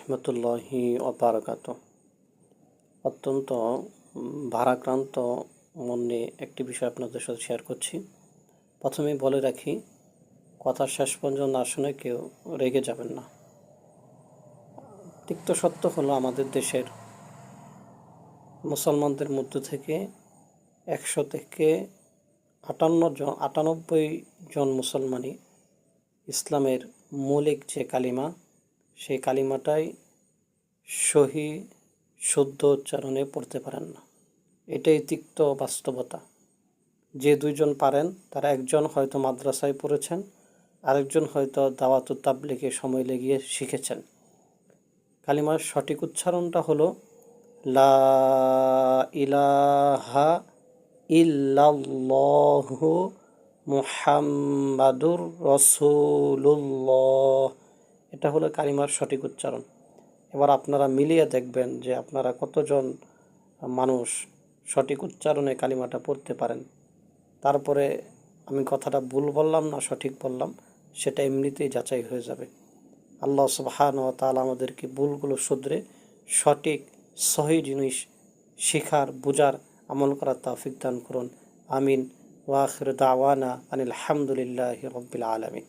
রহমতুল্লাহি অবরাকাত। অত্যন্ত ভারাক্রান্ত মন নিয়ে একটি বিষয় আপনাদের সাথে শেয়ার করছি। প্রথমেই বলে রাখি, কথা শেষ পর্যন্ত না শুনে কেউ রেগে যাবেন না। তিক্ত সত্য হলো, আমাদের দেশের মুসলমানদের মধ্য থেকে 100 থেকে 98 জন মুসলমানই ইসলামের মৌলিক যে কালিমা, সেই কালিমাটাই সহি শুদ্ধ উচ্চারণে পড়তে পারেন না। এটাই তিক্ত বাস্তবতা। যে দুইজন পারেন, তারা একজন হয়তো মাদ্রাসায় পড়েছেন, আরেকজন হয়তো দাওয়াত তাবলীগে সময় লেগিয়ে শিখেছেন। কালিমার সঠিক উচ্চারণটা হলো লা ইলাহা ইল্লাল্লাহু মুহাম্মাদুর রাসূলুল্লাহ। এটা হলো কালিমার সঠিক উচ্চারণ। এবার আপনারা মিলিয়ে দেখবেন যে আপনারা কতজন মানুষ সঠিক উচ্চারণে কালিমাটা পড়তে পারেন। তারপরে আমি কথাটা ভুল বললাম না সঠিক বললাম, সেটা এমনিতেই যাচাই হয়ে যাবে। আল্লাহ সুবহানাহু ওয়া তাআলা আমাদেরকে ভুলগুলো শুধরে সঠিক সহি জিনিস শিখার, বুঝার, আমল করার তৌফিক দান করুন। আমিন। ওয়া আখিরু দাওয়ানা আনিল হামদুলিল্লাহি রাব্বিল আলামিন।